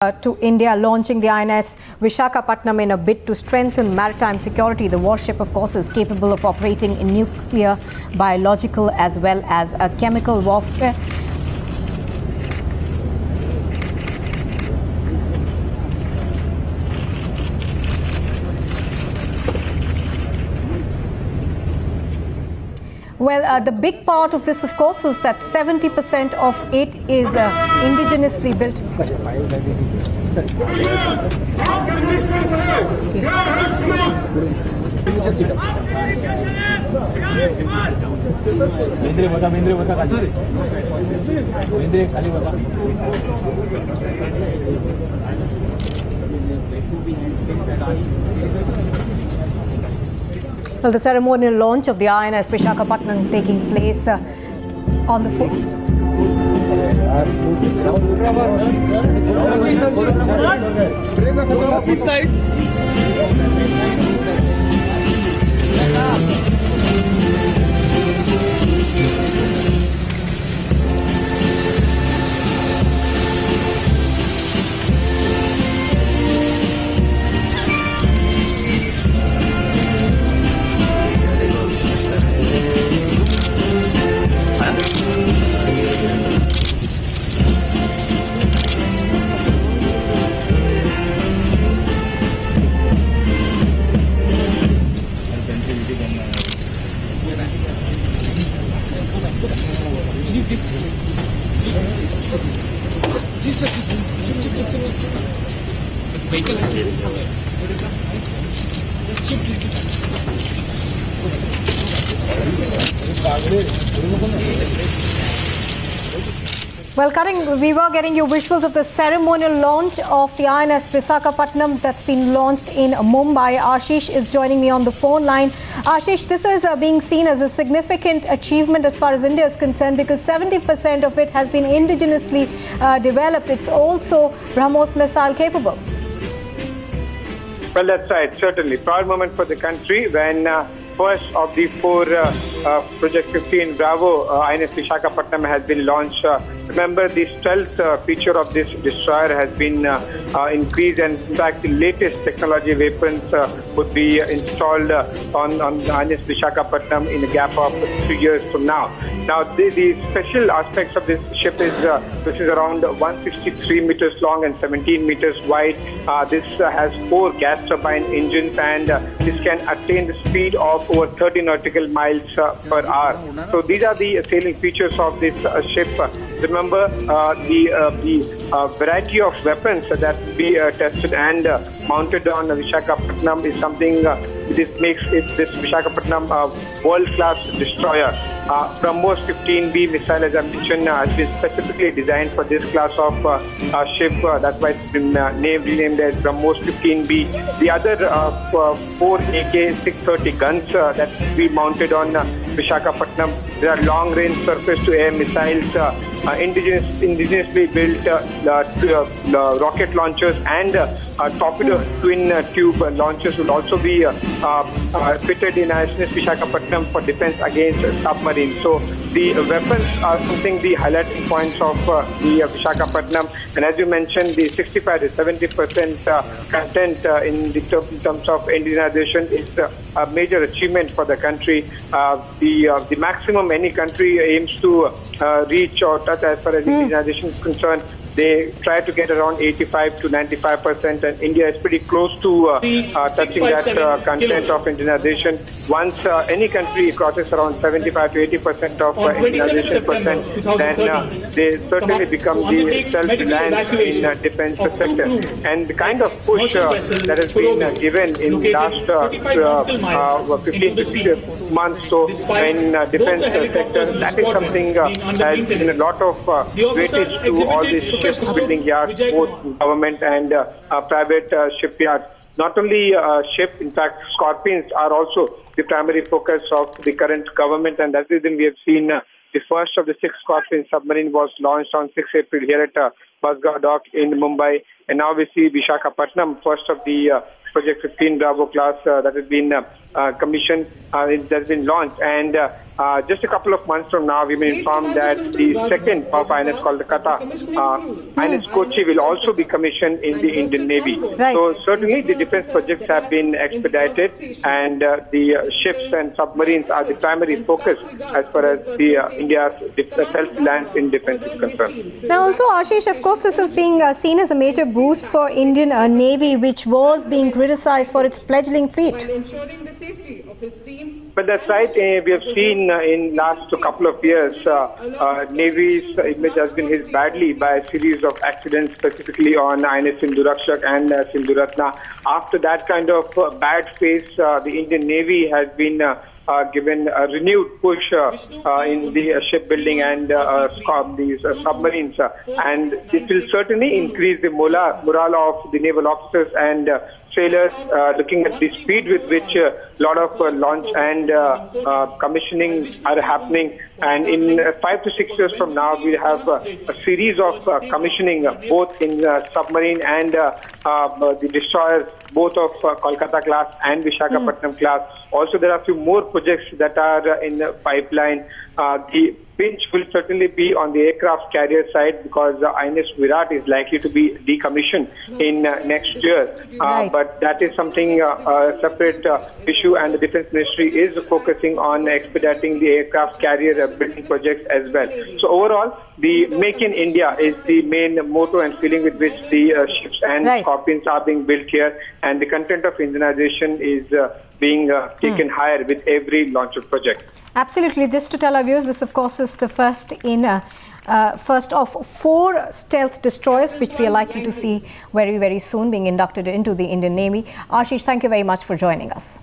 To India, launching the INS Visakhapatnam in a bid to strengthen maritime security. The warship, of course, is capable of operating in nuclear, biological as well as chemical warfare. Well, the big part of this, of course, is that 70% of it is indigenously built. Well, the ceremonial launch of the INS Visakhapatnam taking place on the Well, we were getting you visuals of the ceremonial launch of the INS Visakhapatnam that's been launched in Mumbai. Ashish is joining me on the phone line. Ashish, this is being seen as a significant achievement as far as India is concerned, because 70% of it has been indigenously developed. It's also BrahMos missile capable. Well, that's right. Certainly. Proud moment for the country when first of the four Project 15 Bravo INS Visakhapatnam has been launched. Remember, the stealth feature of this destroyer has been increased, and in fact, the latest technology weapons would be installed on INS Visakhapatnam in a gap of 3 years from now. Now, the special aspects of this ship is this is around 163 meters long and 17 meters wide. This has 4 gas turbine engines, and this can attain the speed of over 30 nautical miles per hour. So these are the salient features of this ship. Remember, the variety of weapons that we tested and mounted on Visakhapatnam is something this makes this Visakhapatnam a world-class destroyer. BrahMos 15B missile, as I mentioned, has been specifically designed for this class of ship. That's why it's been renamed as BrahMos 15B. The other 4 AK-630 guns that we mounted on Visakhapatnam, there are long-range surface-to-air missiles, indigenously built rocket launchers, and torpedo twin tube launchers will also be fitted in INS Visakhapatnam for defense against submarines. So the weapons are something the highlighting points of the Visakhapatnam, and as you mentioned, the 65 to 70% content in terms of indigenization is a major achievement for the country. The maximum any country aims to reach or touch as far as indigenization is concerned, they try to get around 85 to 95%, and India is pretty close to touching that content of indigenization. Once any country crosses around 75 to 80% of indigenization percent, then they certainly become the self-reliant in defense sector. And the kind of push that has been given in the last 15 to months so in defense sector, that is something has given a lot of weightage to all these shipbuilding yards, both government and private shipyards. Not only ship, in fact, Scorpions are also the primary focus of the current government, and that's the reason we have seen the first of the 6 Scorpion submarine was launched on 6 April here at Basgaon Dock in Mumbai, and now we see Visakhapatnam, first of the Project 15 Bravo class that has been commission that's been launched. And just a couple of months from now, we've been informed that the second of INS Kolkata, INS Kochi, will also be commissioned in the Indian Navy. Right. So certainly the defense projects have been expedited, and the ships and submarines are the primary focus as far as India's self-reliance in defense is concerned. Now also, Ashish, of course, this is being seen as a major boost for Indian Navy, which was being criticized for its fledgling fleet. But that's right. We have seen in last couple of years, Navy's image has been hit badly by a series of accidents, specifically on INS Sindhurakshak and Sindhuratna. After that kind of bad phase, the Indian Navy has been given a renewed push in the shipbuilding and these submarines, and it will certainly increase the morale of the naval officers and sailors, looking at the speed with which a lot of launch and commissioning are happening. And in 5 to 6 years from now, we have a series of commissioning, both in submarine and the destroyers, both of Kolkata class and Visakhapatnam class. Also, there are a few more projects that are in the pipeline. The pinch will certainly be on the aircraft carrier side, because INS Virat is likely to be decommissioned in next year. Right. But that is something a separate issue, and the Defence Ministry is focusing on expediting the aircraft carrier building projects as well. So overall, the Make in India is the main motto and feeling with which the ships and Scorpions are being built here, and the content of Indianization is being taken higher with every launch of project. Absolutely. Just to tell our viewers, this of course is the first of 4 stealth destroyers, which we are likely to see very, very soon being inducted into the Indian Navy. Ashish, thank you very much for joining us.